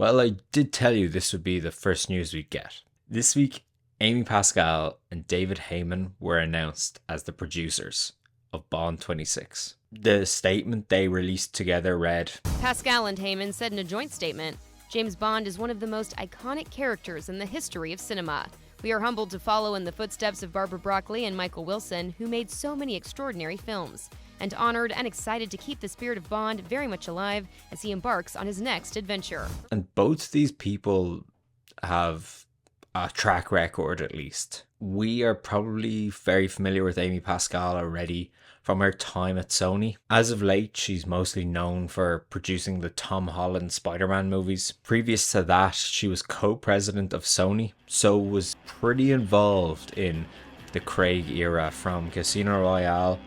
Well, I did tell you this would be the first news we'd get. This week, Amy Pascal and David Heyman were announced as the producers of Bond 26. The statement they released together read, Pascal and Heyman said in a joint statement, James Bond is one of the most iconic characters in the history of cinema. We are humbled to follow in the footsteps of Barbara Broccoli and Michael Wilson, who made so many extraordinary films, and honored and excited to keep the spirit of Bond very much alive as he embarks on his next adventure. And both these people have a track record, at least. We are probably very familiar with Amy Pascal already from her time at Sony. As of late, she's mostly known for producing the Tom Holland Spider-Man movies. Previous to that, she was co-president of Sony, so was pretty involved in the Craig era, from Casino Royale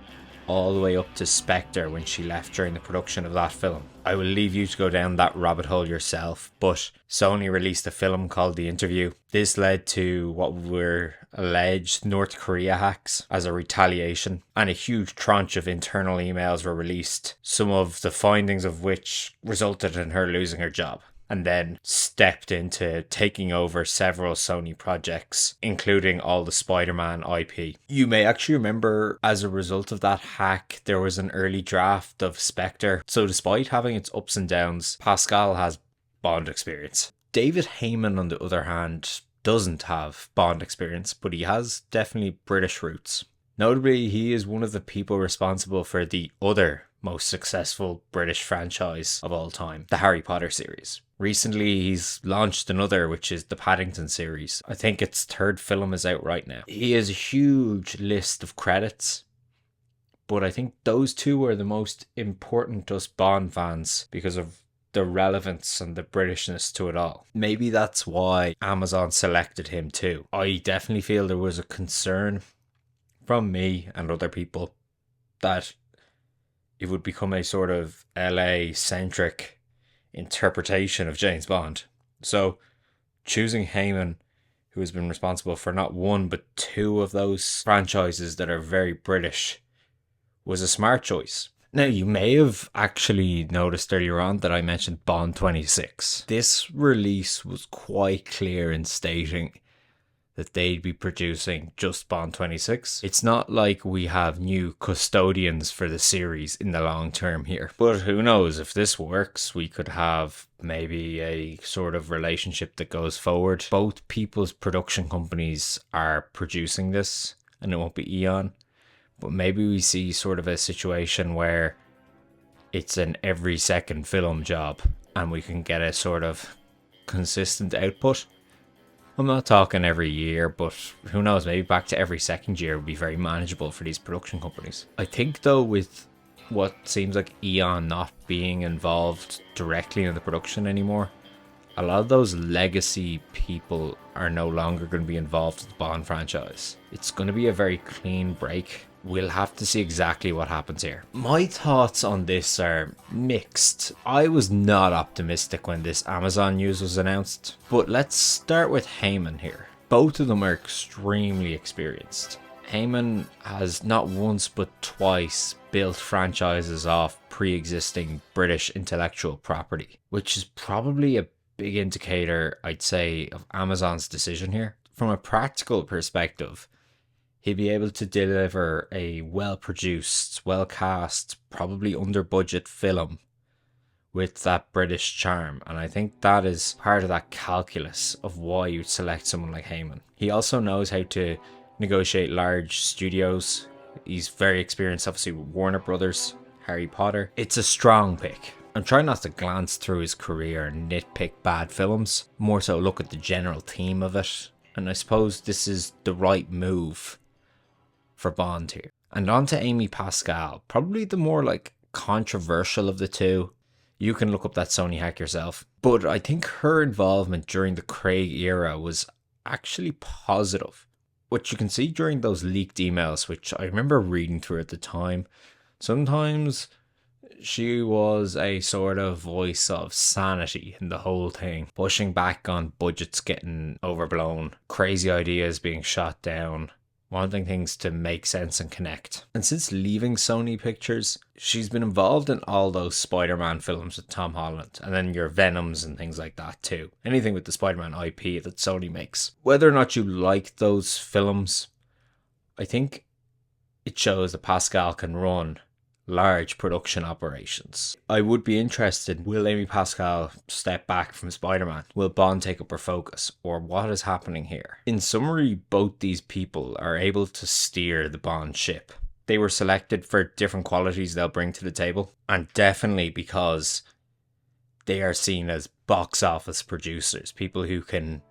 all the way up to Spectre when she left during the production of that film. I will leave you to go down that rabbit hole yourself, but Sony released a film called The Interview. This led to what were alleged North Korea hacks as a retaliation, and a huge tranche of internal emails were released, some of the findings of which resulted in her losing her job, and then stepped into taking over several Sony projects, including all the Spider-Man IP. You may actually remember, as a result of that hack, there was an early draft of Spectre. So despite having its ups and downs, Pascal has Bond experience. David Heyman, on the other hand, doesn't have Bond experience, but he has definitely British roots. Notably, he is one of the people responsible for the other most successful British franchise of all time, the Harry Potter series. Recently, he's launched another, which is the Paddington series. I think its third film is out right now. He has a huge list of credits, but I think those two are the most important to us Bond fans because of the relevance and the Britishness to it all. Maybe that's why Amazon selected him too. I definitely feel there was a concern from me and other people that it would become a sort of LA-centric interpretation of James Bond. So choosing Heyman, who has been responsible for not one but two of those franchises that are very British, was a smart choice. Now, you may have actually noticed earlier on that I mentioned Bond 26. This release was quite clear in stating that they'd be producing just Bond 26. It's not like we have new custodians for the series in the long term here. But who knows, if this works, we could have maybe a sort of relationship that goes forward. Both people's production companies are producing this, and it won't be Eon. But maybe we see sort of a situation where it's an every second film job, and we can get a sort of consistent output. I'm not talking every year, but who knows, maybe back to every second year would be very manageable for these production companies. I think though, with what seems like Eon not being involved directly in the production anymore, a lot of those legacy people are no longer going to be involved with the Bond franchise. It's going to be a very clean break. We'll have to see exactly what happens here. My thoughts on this are mixed. I was not optimistic when this Amazon news was announced, but let's start with Heyman here. Both of them are extremely experienced. Heyman has not once but twice built franchises off pre-existing British intellectual property, which is probably a big indicator, I'd say, of Amazon's decision here. From a practical perspective, he'd be able to deliver a well-produced, well-cast, probably under-budget film with that British charm, and I think that is part of that calculus of why you'd select someone like Heyman. He also knows how to negotiate large studios. He's very experienced, obviously, with Warner Brothers, Harry Potter. It's a strong pick. I'm trying not to glance through his career and nitpick bad films, more so look at the general theme of it, and I suppose this is the right move for Bond here. And on to Amy Pascal, probably the more like controversial of the two. You can look up that Sony hack yourself, but I think her involvement during the Craig era was actually positive, which you can see during those leaked emails, which I remember reading through at the time. Sometimes she was a sort of voice of sanity in the whole thing, pushing back on budgets getting overblown, crazy ideas being shot down wanting things to make sense and connect. And since leaving Sony Pictures, she's been involved in all those Spider-Man films with Tom Holland, and then your Venoms and things like that too. Anything with the Spider-Man IP that Sony makes. Whether or not you like those films, I think it shows that Pascal can run large production operations. I would be interested, will Amy Pascal step back from Spider-Man? Will Bond take up her focus? Or what is happening here? In summary, both these people are able to steer the Bond ship. They were selected for different qualities they'll bring to the table, and definitely because they are seen as box office producers, people who can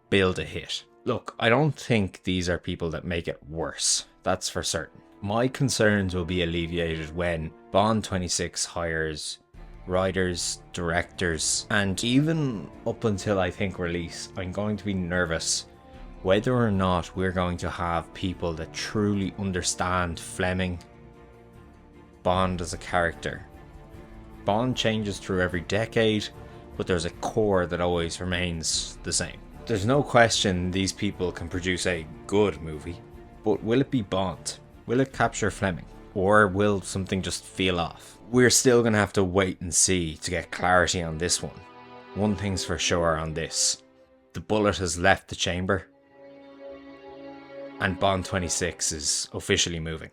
build a hit. Look, I don't think these are people that make it worse, that's for certain. My concerns will be alleviated when Bond 26 hires writers, directors, and even up until I think release, I'm going to be nervous whether or not we're going to have people that truly understand Fleming, Bond as a character. Bond changes through every decade, but there's a core that always remains the same. There's no question these people can produce a good movie, but will it be Bond? Will it capture Fleming? Or will something just feel off? We're still going to have to wait and see to get clarity on this one. One thing's for sure on this. The bullet has left the chamber, and Bond 26 is officially moving.